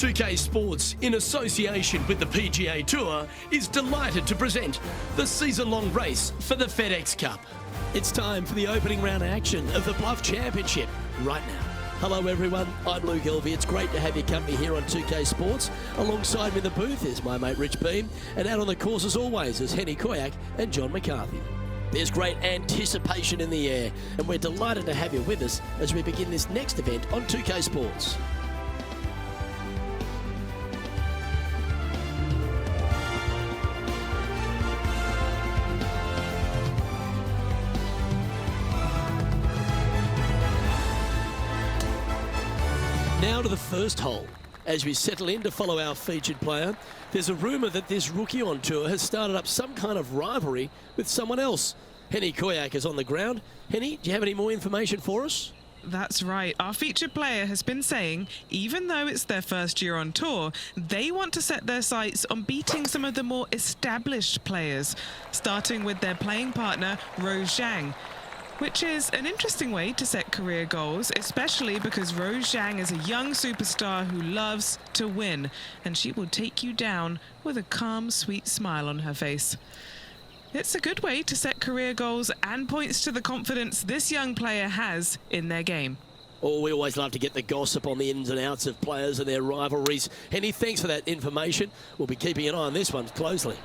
2K Sports, in association with the PGA Tour, is delighted to present the season-long race for the FedEx Cup. It's time for the opening round action of the BLUFF Championship right now. Hello everyone, I'm Luke Elvey. It's great to have your company here on 2K Sports. Alongside me in the booth is my mate Rich Beam, and out on the course as always is Henny Koyak and John McCarthy. There's great anticipation in the air, and we're delighted to have you with us as we begin this next event on 2K Sports. Now to the first hole. As we settle in to follow our featured player, there's a rumour that this rookie on tour has started up some kind of rivalry with someone else. Henny Koyak is on the ground. Henny, do you have any more information for us? That's right. Our featured player has been saying, even though it's their first year on tour, they want to set their sights on beating some of the more established players, starting with their playing partner, Rose Zhang. Which is an interesting way to set career goals, especially because Rose Zhang is a young superstar who loves to win, and she will take you down with a calm, sweet smile on her face. It's a good way to set career goals and points to the confidence this young player has in their game. Oh, we always love to get the gossip on the ins and outs of players and their rivalries. Henny, thanks for that information. We'll be keeping an eye on this one closely.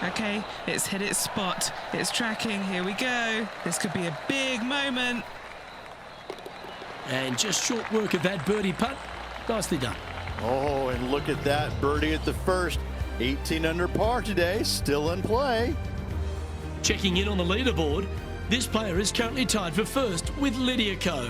Okay, it's hit its spot. It's tracking. Here we go. This could be a big moment. And just short work of that birdie putt. Nicely done. Oh, and look at that birdie at the first. 18 under par today, still in play. Checking in on the leaderboard, this player is currently tied for first with Lydia Ko.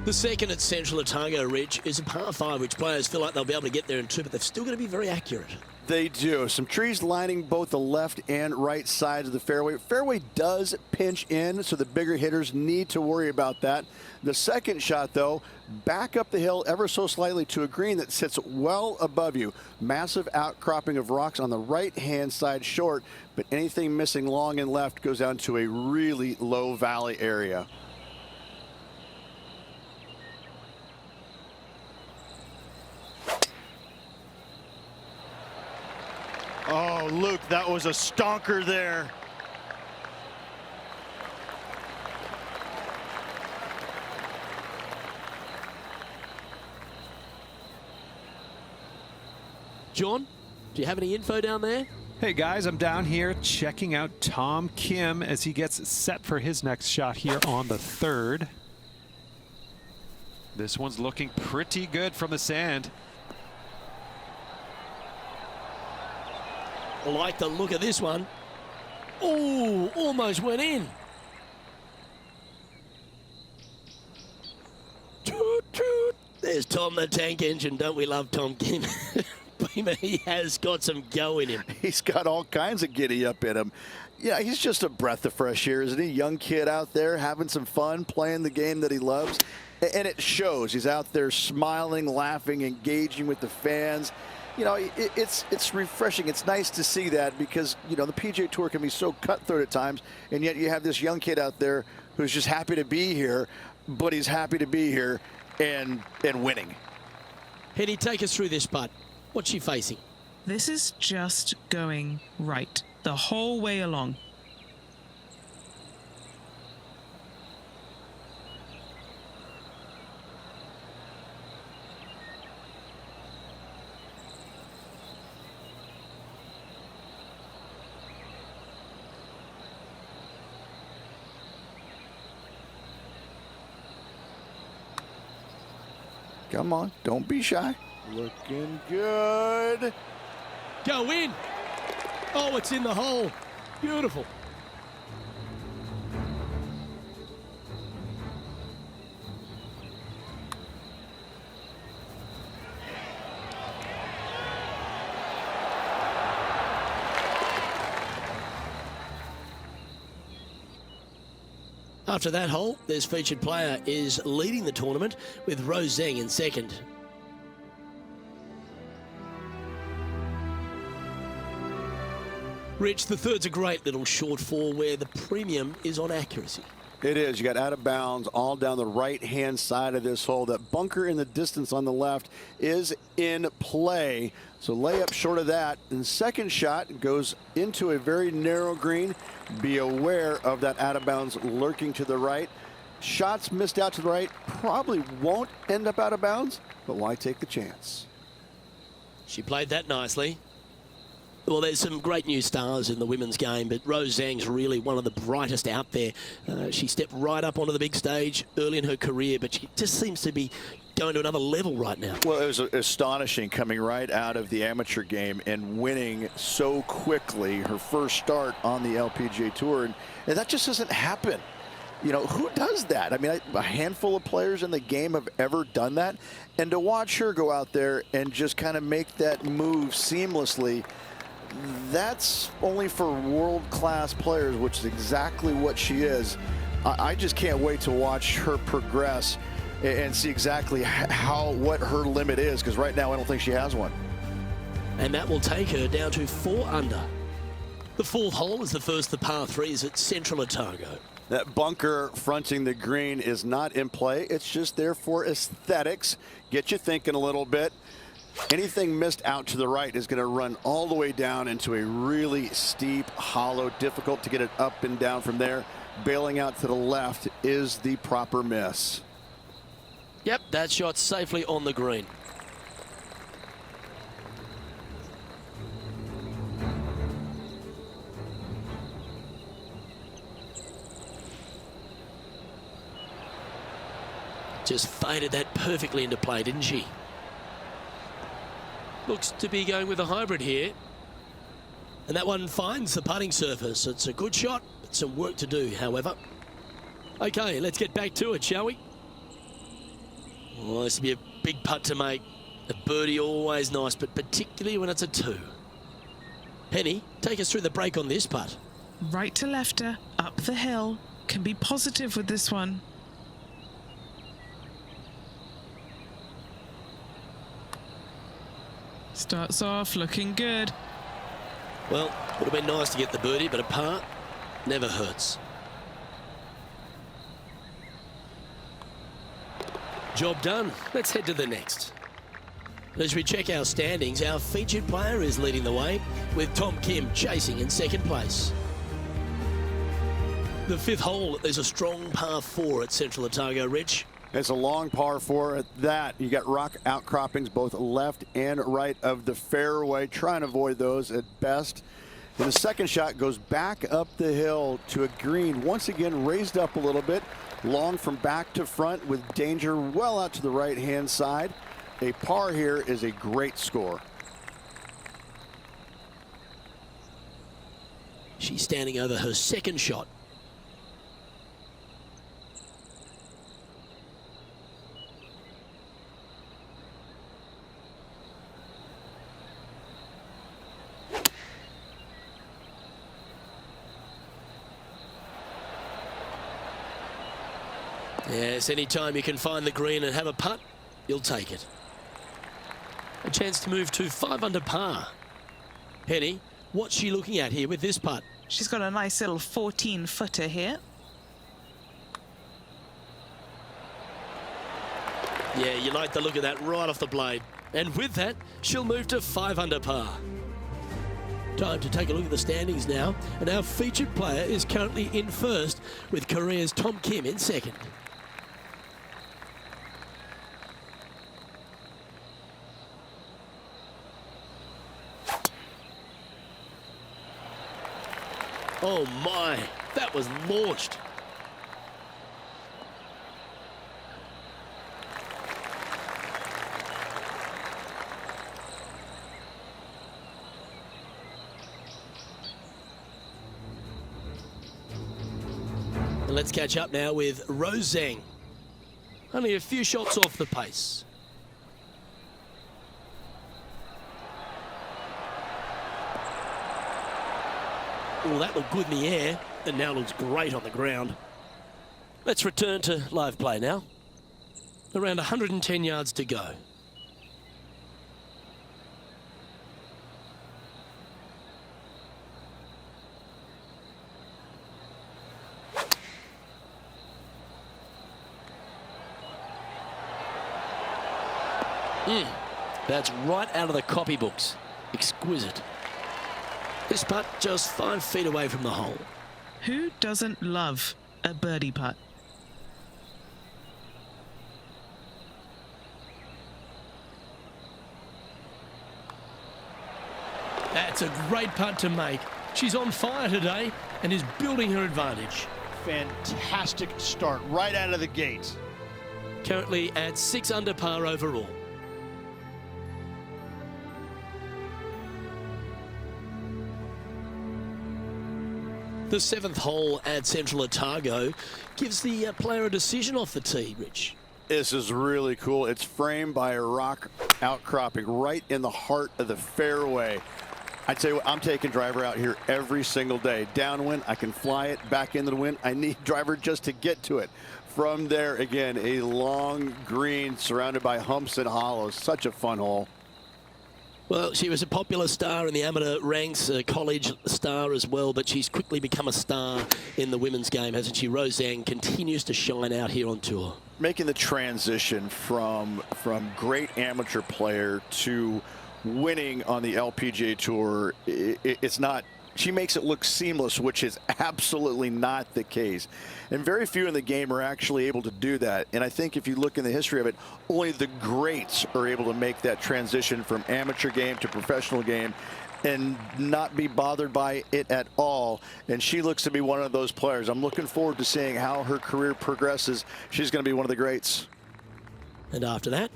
The second at Central Otago, Rich, is a par 5, which players feel like they'll be able to get there in 2, but they've still got to be very accurate. They do. Some trees lining both the left and right sides of the fairway. Fairway does pinch in, so the bigger hitters need to worry about that. The second shot, though, back up the hill ever so slightly to a green that sits well above you. Massive outcropping of rocks on the right-hand side short, but anything missing long and left goes down to a really low valley area. Oh, Luke, that was a stonker there. John, do you have any info down there? Hey guys, I'm down here checking out Tom Kim as he gets set for his next shot here on the 3rd. This one's looking pretty good from the sand. I like the look of this one. Oh, almost went in. Toot, toot. There's Tom the Tank Engine. Don't we love Tom Kim? He has got some go in him. He's got all kinds of giddy up in him. Yeah, he's just a breath of fresh air, isn't he? Young kid out there having some fun, playing the game that he loves. And it shows. He's out there smiling, laughing, engaging with the fans. You know, it's refreshing. It's nice to see that because, you know, the PGA Tour can be so cutthroat at times, and yet you have this young kid out there who's just happy to be here, but he's happy to be here and winning. Henny, take us through this putt. What's she facing? This is just going right the whole way along. Come on, don't be shy. Looking good. Go in. Oh, it's in the hole. Beautiful. After that hole, this featured player is leading the tournament with Rose Zhang in second. Rich, the third's a great little short four where the premium is on accuracy. It is. You got out of bounds all down the right-hand side of this hole. That bunker in the distance on the left is in play. So layup short of that. And second shot goes into a very narrow green. Be aware of that out of bounds lurking to the right. Shots missed out to the right probably won't end up out of bounds, but why take the chance? She played that nicely. Well, there's some great new stars in the women's game, but Rose Zhang's really one of the brightest out there. She stepped right up onto the big stage early in her career, but she just seems to be going to another level right now. Well, it was astonishing coming right out of the amateur game and winning so quickly her first start on the LPGA Tour. And that just doesn't happen. You know, who does that? I mean, a handful of players in the game have ever done that. And to watch her go out there and just kind of make that move seamlessly, that's only for world-class players, which is exactly what she is. I just can't wait to watch her progress and see exactly what her limit is, because right now I don't think she has one. And that will take her down to 4 under. The fourth hole is the first of the par threes at Central Otago. That bunker fronting the green is not in play. It's just there for aesthetics. Get you thinking a little bit. Anything missed out to the right is going to run all the way down into a really steep hollow, difficult to get it up and down from there. Bailing out to the left is the proper miss. Yep, that shot safely on the green. Just faded that perfectly into play, didn't she? Looks to be going with a hybrid here. And that one finds the putting surface. It's a good shot, but some work to do, however. Okay, let's get back to it, shall we? Well, this will be a big putt to make. A birdie always nice, but particularly when it's a 2. Penny, take us through the break on this putt. Right to lefter, up the hill. Can be positive with this one. Starts off looking good. Well, would have been nice to get the birdie, but a par never hurts. Job done. Let's head to the next. As we check our standings, our featured player is leading the way, with Tom Kim chasing in second place. The fifth hole is a strong par 4 at Central Otago, Rich. It's a long par 4 at that. You got rock outcroppings both left and right of the fairway. Try and avoid those at best. And the second shot goes back up the hill to a green, once again raised up a little bit. Long from back to front with danger well out to the right-hand side. A par here is a great score. She's standing over her second shot. Yes, anytime you can find the green and have a putt, you'll take it. A chance to move to 5 under par. Penny, what's she looking at here with this putt? She's got a nice little 14-footer here. Yeah, you like the look of that right off the blade. And with that, she'll move to 5 under par. Time to take a look at the standings now. And our featured player is currently in first, with Korea's Tom Kim in second. Oh my, that was launched. And let's catch up now with Rose Zhang. Only a few shots off the pace. Well, that looked good in the air, and now looks great on the ground. Let's return to live play now. Around 110 yards to go. That's right out of the copybooks. Exquisite. This putt just 5 feet away from the hole. Who doesn't love a birdie putt? That's a great putt to make. She's on fire today and is building her advantage. Fantastic start right out of the gates. Currently at 6 under par overall. The 7th hole at Central Otago gives the player a decision off the tee, Rich. This is really cool. It's framed by a rock outcropping right in the heart of the fairway. I tell you what, I'm taking driver out here every single day. Downwind, I can fly it back into the wind. I need driver just to get to it. From there, again, a long green surrounded by humps and hollows. Such a fun hole. Well, she was a popular star in the amateur ranks, a college star as well, but she's quickly become a star in the women's game, hasn't she? Roseanne continues to shine out here on tour. Making the transition from great amateur player to winning on the LPGA Tour, it's not, she makes it look seamless, which is absolutely not the case. And very few in the game are actually able to do that. And I think if you look in the history of it, only the greats are able to make that transition from amateur game to professional game and not be bothered by it at all. And she looks to be one of those players. I'm looking forward to seeing how her career progresses. She's going to be one of the greats. And after that,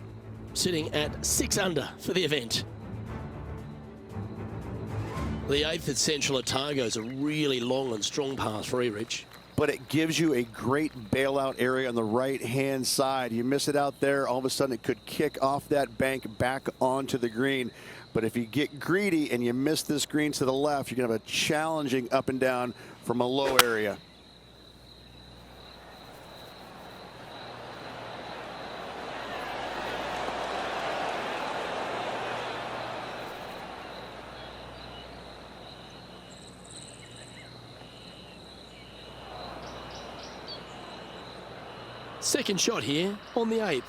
sitting at 6 under for the event. The 8th at Central Otago is a really long and strong par 3, Rich. But it gives you a great bailout area on the right-hand side. You miss it out there, all of a sudden it could kick off that bank back onto the green. But if you get greedy and you miss this green to the left, you're going to have a challenging up and down from a low area. Second shot here on the 8th.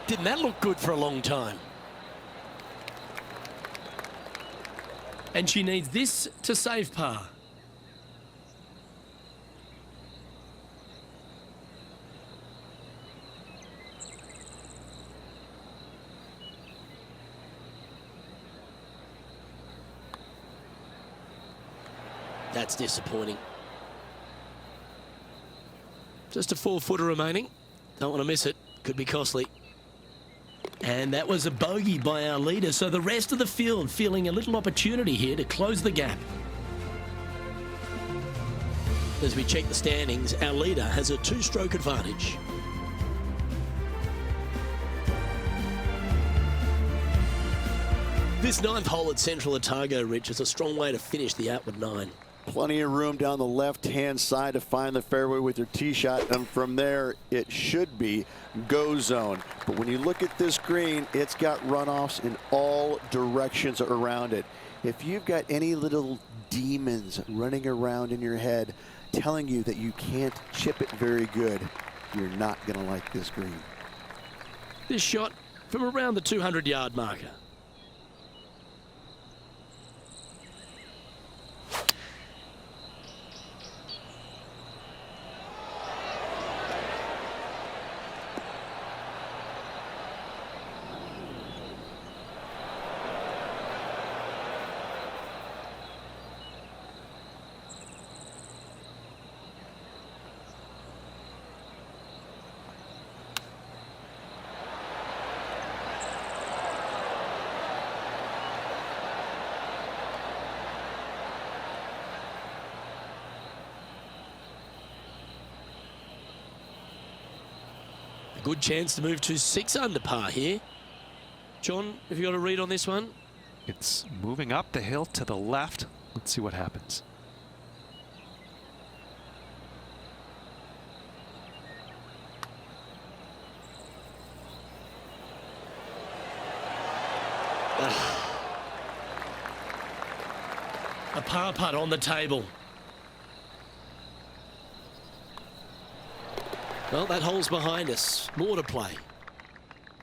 Didn't that look good for a long time? And she needs this to save par. That's disappointing. Just a 4-footer remaining. Don't want to miss it. Could be costly. And that was a bogey by our leader. So the rest of the field feeling a little opportunity here to close the gap. As we check the standings, our leader has a 2-stroke advantage. This 9th hole at Central Otago, Rich, is a strong way to finish the outward 9. Plenty of room down the left-hand side to find the fairway with your tee shot, and from there it should be go zone. But when you look at this green, it's got runoffs in all directions around it. If you've got any little demons running around in your head telling you that you can't chip it very good, you're not going to like this green. This shot from around the 200-yard marker. Good chance to move to 6 under par here. John, have you got a read on this one? It's moving up the hill to the left. Let's see what happens. A par putt on the table. Well, that hole's behind us. More to play.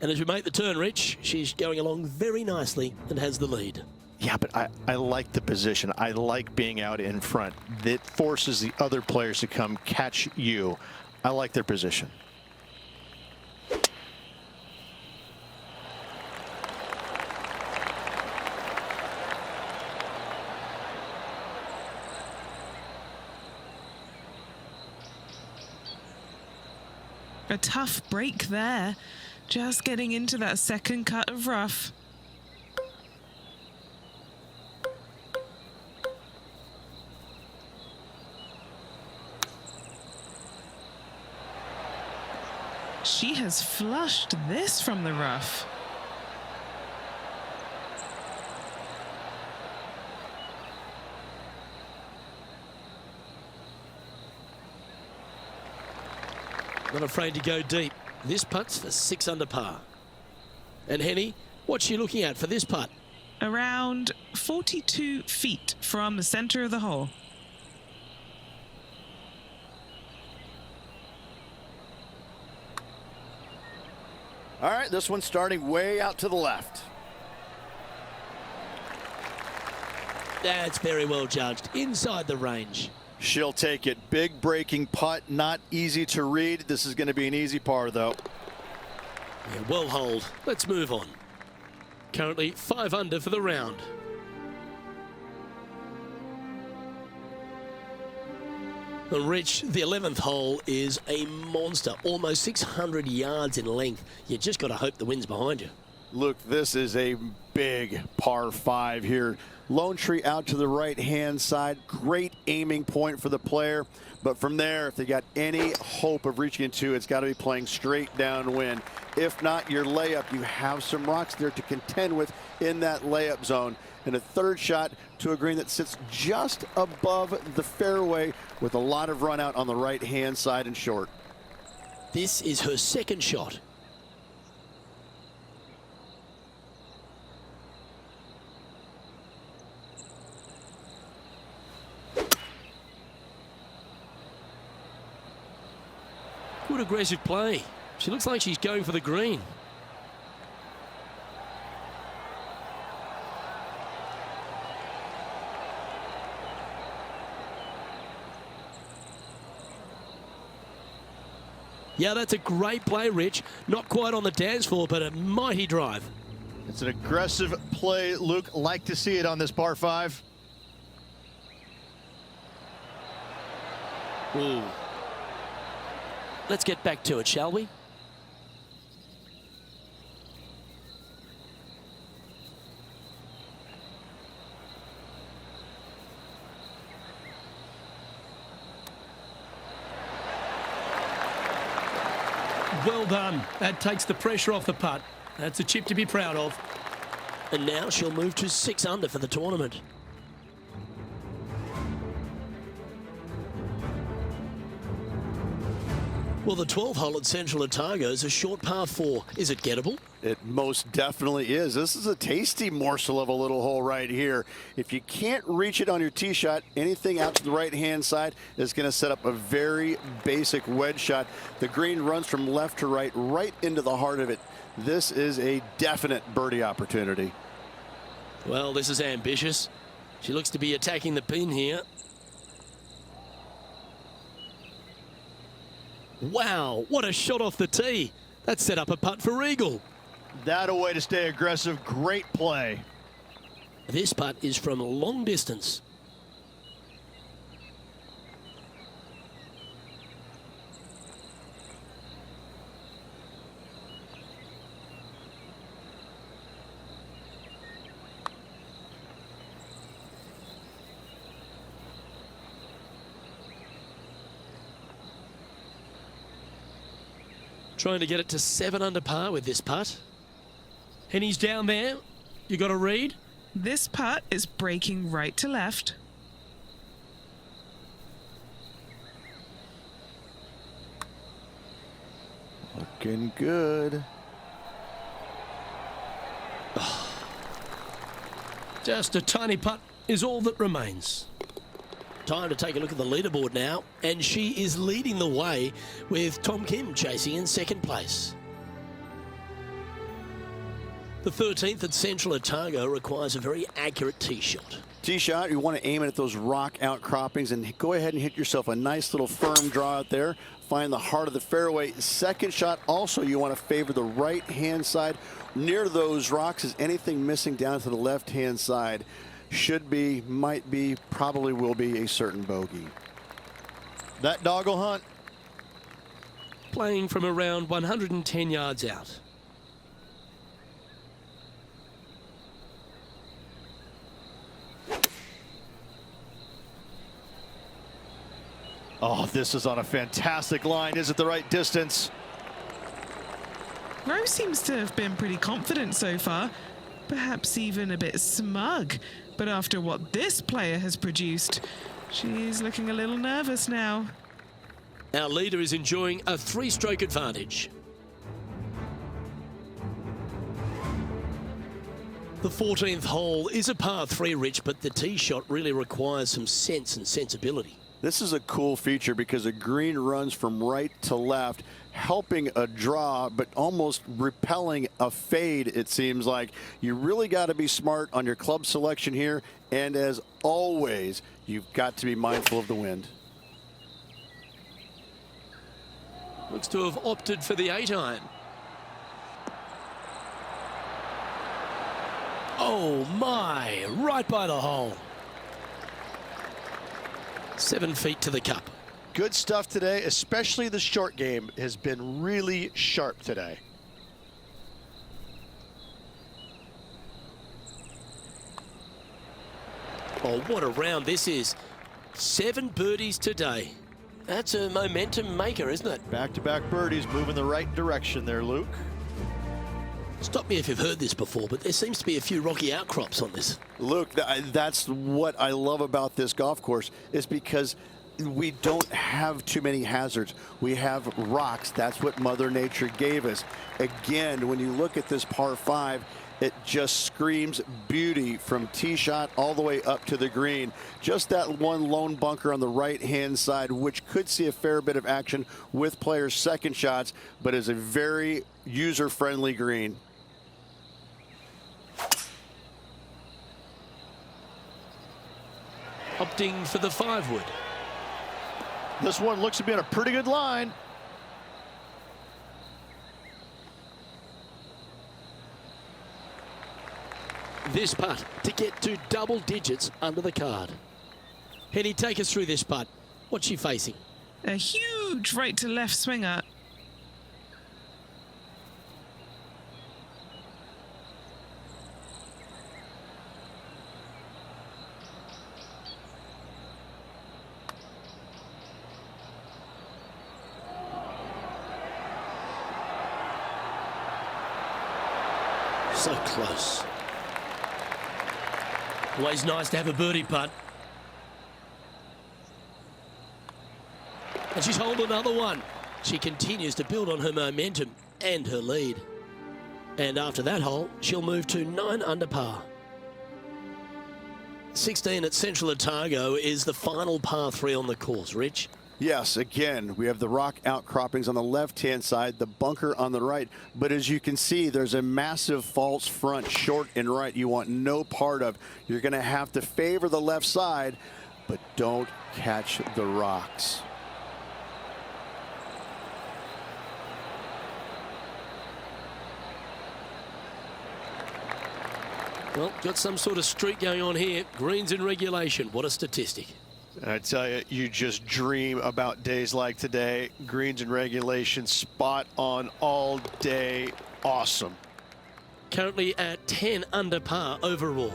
And as we make the turn, Rich, she's going along very nicely and has the lead. Yeah, but I like the position. I like being out in front. That forces the other players to come catch you. I like their position. A tough break there. Just getting into that second cut of rough. She has flushed this from the rough. Not afraid to go deep. This putt's for 6 under par. And Henny, what's she looking at for this putt? Around 42 feet from the center of the hole. All right, this one's starting way out to the left. That's very well judged. Inside the range. She'll take it. Big breaking putt, not easy to read. This is going to be an easy par, though. Yeah, well holed. Let's move on. Currently 5 under for the round. And Rich, the 11th hole is a monster. Almost 600 yards in length. You just got to hope the wind's behind you. Look, this is a big par 5 here. Lone tree out to the right-hand side. Great aiming point for the player. But from there, if they got any hope of reaching into, it's got to be playing straight downwind. If not, your layup, you have some rocks there to contend with in that layup zone. And a third shot to a green that sits just above the fairway with a lot of run out on the right-hand side and short. This is her second shot. Good aggressive play. She looks like she's going for the green. Yeah, that's a great play, Rich. Not quite on the dance floor, but a mighty drive. It's an aggressive play, Luke. Like to see it on this par 5. Ooh. Let's get back to it, shall we? Well done. That takes the pressure off the putt. That's a chip to be proud of. And now she'll move to 6 under for the tournament. Well, the 12th hole at Central Otago is a short par 4. Is it gettable? It most definitely is. This is a tasty morsel of a little hole right here. If you can't reach it on your tee shot, anything out to the right-hand side is going to set up a very basic wedge shot. The green runs from left to right, right into the heart of it. This is a definite birdie opportunity. Well, this is ambitious. She looks to be attacking the pin here. Wow, what a shot off the tee. That set up a putt for eagle. That a way to stay aggressive. Great play. This putt is from long distance. Trying to get it to 7 under par with this putt. Henny's down there. You got a read? This putt is breaking right to left. Looking good. Just a tiny putt is all that remains. Time to take a look at the leaderboard now, and she is leading the way with Tom Kim chasing in second place. The 13th at Central Otago requires a very accurate tee shot. Tee shot, you want to aim it at those rock outcroppings and go ahead and hit yourself a nice little firm draw out there. Find the heart of the fairway. Second shot, also you want to favor the right-hand side. Near those rocks is anything missing down to the left-hand side. Should be, might be, probably will be a certain bogey. That dog will hunt. Playing from around 110 yards out. Oh, this is on a fantastic line. Is it the right distance? Rose seems to have been pretty confident so far, perhaps even a bit smug. But after what this player has produced, she's looking a little nervous now. Our leader is enjoying a 3-stroke advantage. The 14th hole is a par 3, Rich, but the tee shot really requires some sense and sensibility. This is a cool feature because the green runs from right to left, helping a draw, but almost repelling a fade, it seems like. You really got to be smart on your club selection here, and as always, you've got to be mindful of the wind. Looks to have opted for the 8-iron. Oh my, right by the hole. 7 feet to the cup. Good stuff today, especially the short game has been really sharp today. Oh, what a round this is. 7 birdies today. That's a momentum maker, isn't it? Back-to-back birdies, moving the right direction there, Luke. Stop me if you've heard this before, but there seems to be a few rocky outcrops on this. Luke, that's what I love about this golf course, is because we don't have too many hazards. We have rocks. That's what Mother Nature gave us. Again, when you look at this par 5, it just screams beauty from tee shot all the way up to the green. Just that one lone bunker on the right-hand side, which could see a fair bit of action with players' second shots, but is a very user-friendly green. Opting for the 5-wood. This one looks to be on a pretty good line. This putt to get to double digits under the card. Henny, take us through this putt. What's she facing? A huge right to left swinger. So close. Always nice to have a birdie putt. And she's holding another one. She continues to build on her momentum and her lead. And after that hole, she'll move to 9 under par. 16 at Central Otago is the final par 3 on the course. Rich? Yes, again, we have the rock outcroppings on the left-hand side, the bunker on the right. But as you can see, there's a massive false front, short and right, you want no part of. You're going to have to favor the left side, but don't catch the rocks. Well, got some sort of streak going on here. Greens in regulation. What a statistic. And I tell you, you just dream about days like today. Greens and regulation, spot on all day. Awesome. Currently at 10 under par overall.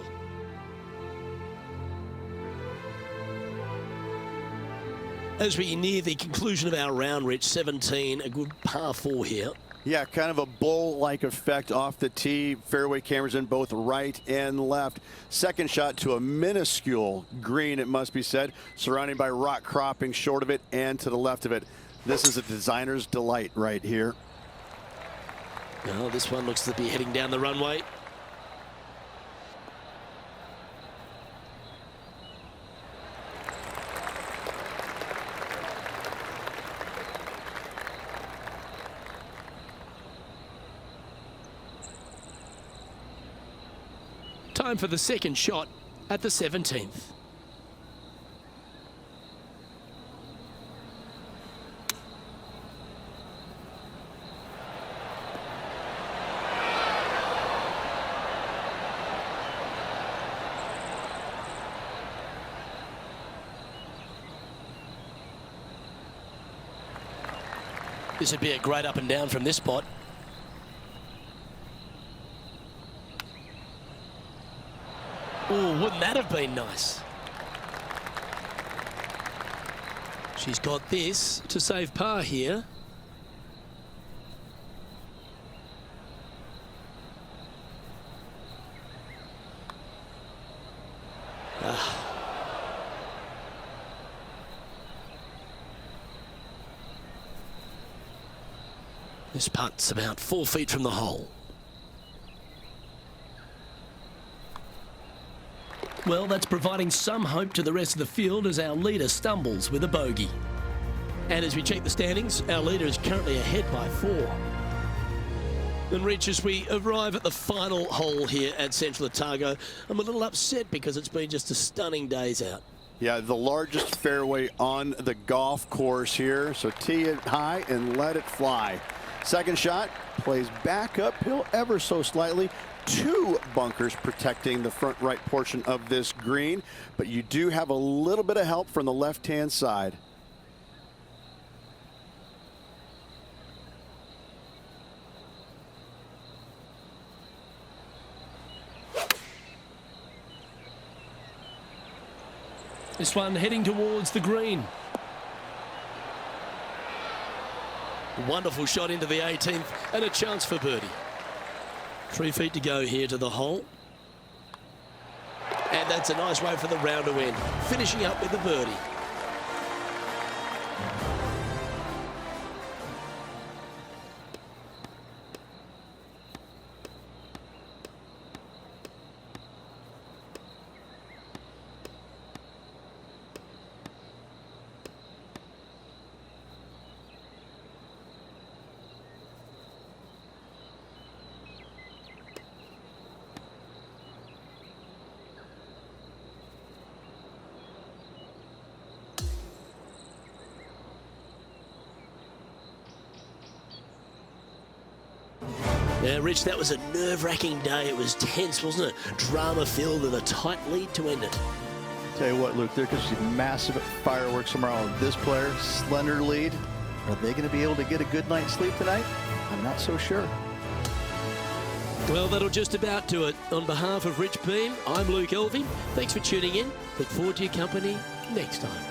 As we near the conclusion of our round, Rich, 17, a good par 4 here. Yeah, kind of a bowl-like effect off the tee. Fairway cameras in both right and left. Second shot to a minuscule green, it must be said, surrounded by rock cropping short of it and to the left of it. This is a designer's delight right here. Oh, this one looks to be heading down the runway. time for the second shot at the 17th. This would be a great up and down from this spot. Oh, wouldn't that have been nice? She's got this to save par here. This putt's about 4 feet from the hole. Well, that's providing some hope to the rest of the field as our leader stumbles with a bogey. And as we check the standings, our leader is currently ahead by 4. And Rich, as we arrive at the final hole here at Central Otago, I'm a little upset because it's been just a stunning days out. Yeah, the largest fairway on the golf course here. So tee it high and let it fly. Second shot plays back uphill ever so slightly. 2 bunkers protecting the front right portion of this green, but you do have a little bit of help from the left-hand side. This one heading towards the green. Wonderful shot into the 18th and a chance for birdie. 3 feet to go here to the hole. And that's a nice way for the round to end. Finishing up with the birdie. Yeah, Rich, that was a nerve-wracking day. It was tense, wasn't it? Drama-filled and a tight lead to end it. Tell you what, Luke, there could be massive fireworks tomorrow. This player, slender lead. Are they going to be able to get a good night's sleep tonight? I'm not so sure. Well, that'll just about do it. On behalf of Rich Beam, I'm Luke Elving. Thanks for tuning in. Look forward to your company next time.